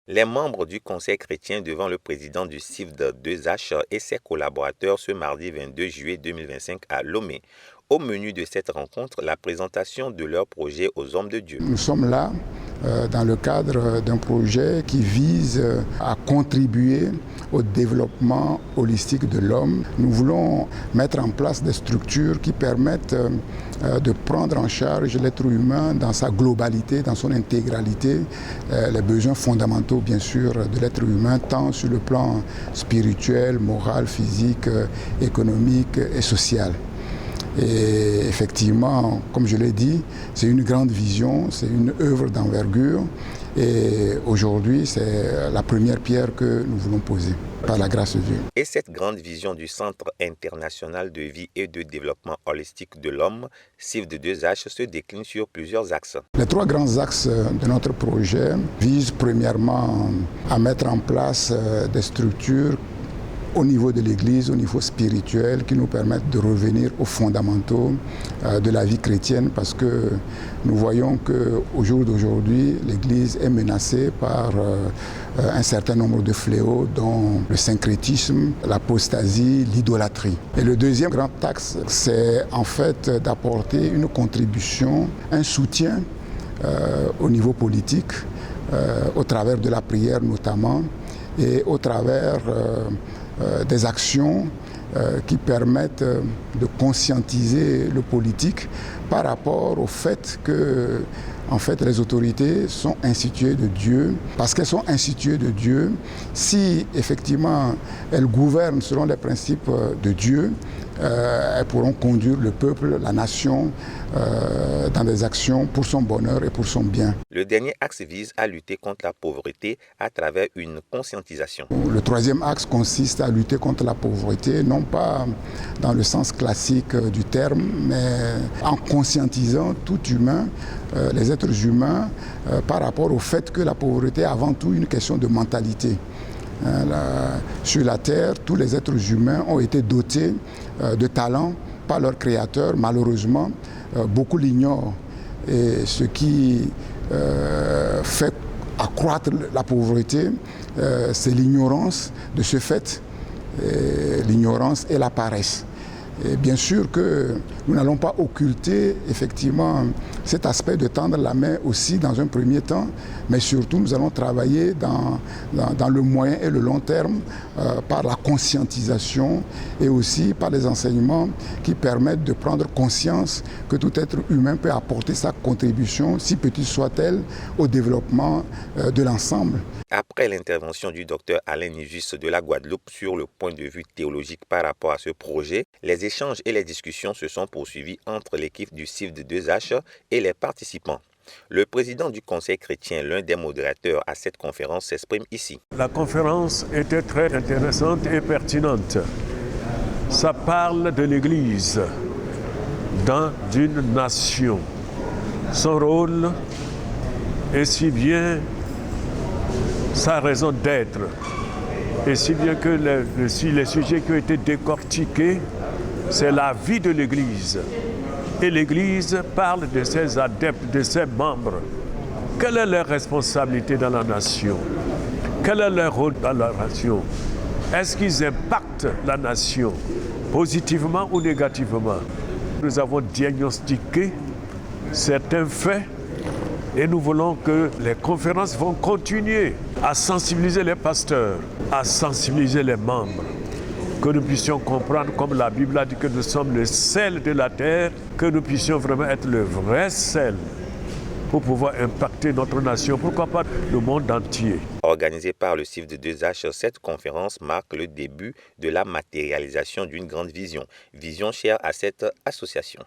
Les membres du Conseil chrétien devant le président du CIFD-2H et ses collaborateurs ce mardi 22 juillet 2025 à Lomé. Au menu de cette rencontre, la présentation de leur projet aux hommes de Dieu. Nous sommes là dans le cadre d'un projet qui vise à contribuer au développement holistique de l'homme. Nous voulons mettre en place des structures qui permettent de prendre en charge l'être humain dans sa globalité, dans son intégralité, les besoins fondamentaux bien sûr de l'être humain, tant sur le plan spirituel, moral, physique, économique et social. Et effectivement, comme je l'ai dit, c'est une grande vision, c'est une œuvre d'envergure. Et aujourd'hui, c'est la première pierre que nous voulons poser, par la grâce de Dieu. Et cette grande vision du Centre international de vie et de développement holistique de l'homme, CIFD-2H, se décline sur plusieurs axes. Les trois grands axes de notre projet visent premièrement à mettre en place des structures au niveau de l'Église, au niveau spirituel, qui nous permettent de revenir aux fondamentaux de la vie chrétienne, parce que nous voyons qu'au jour d'aujourd'hui, l'Église est menacée par un certain nombre de fléaux, dont le syncrétisme, l'apostasie, l'idolâtrie. Et le deuxième grand axe, c'est en fait d'apporter une contribution, un soutien au niveau politique, au travers de la prière notamment, et au travers des actions qui permettent de conscientiser le politique par rapport au fait que les autorités sont instituées de Dieu. Parce qu'elles sont instituées de Dieu, si effectivement elles gouvernent selon les principes de Dieu, elles pourront conduire le peuple, la nation, dans des actions pour son bonheur et pour son bien. Le dernier axe vise à lutter contre la pauvreté à travers une conscientisation. Le troisième axe consiste à lutter contre la pauvreté, non pas dans le sens classique du terme, mais en conscientisant tout humain, les êtres humains, par rapport au fait que la pauvreté est avant tout une question de mentalité. Sur la terre, tous les êtres humains ont été dotés de talents par leur créateur. Malheureusement, beaucoup l'ignorent. Et ce qui fait accroître la pauvreté, c'est l'ignorance de ce fait, l'ignorance et la paresse. Et bien sûr que nous n'allons pas occulter effectivement cet aspect de tendre la main aussi dans un premier temps, mais surtout nous allons travailler dans le moyen et le long terme par la conscientisation et aussi par les enseignements qui permettent de prendre conscience que tout être humain peut apporter sa contribution, si petite soit-elle, au développement de l'ensemble. Après l'intervention du docteur Alain Nivis de la Guadeloupe sur le point de vue théologique par rapport à ce projet, les échanges et les discussions se sont poursuivis entre l'équipe du CIFD-2H et les participants. Le président du Conseil chrétien, l'un des modérateurs à cette conférence, s'exprime ici. La conférence était très intéressante et pertinente. Ça parle de l'Église dans une nation. Son rôle est si bien sa raison d'être. Et si bien que les sujets qui ont été décortiqués, c'est la vie de l'Église. Et l'Église parle de ses adeptes, de ses membres. Quelle est leur responsabilité dans la nation? Quel est leur rôle dans la nation? Est-ce qu'ils impactent la nation positivement ou négativement? Nous avons diagnostiqué certains faits et nous voulons que les conférences vont continuer à sensibiliser les pasteurs, à sensibiliser les membres, que nous puissions comprendre, comme la Bible a dit que nous sommes le sel de la terre, que nous puissions vraiment être le vrai sel pour pouvoir impacter notre nation, pourquoi pas le monde entier. Organisée par le CIFD-2H, cette conférence marque le début de la matérialisation d'une grande vision chère à cette association.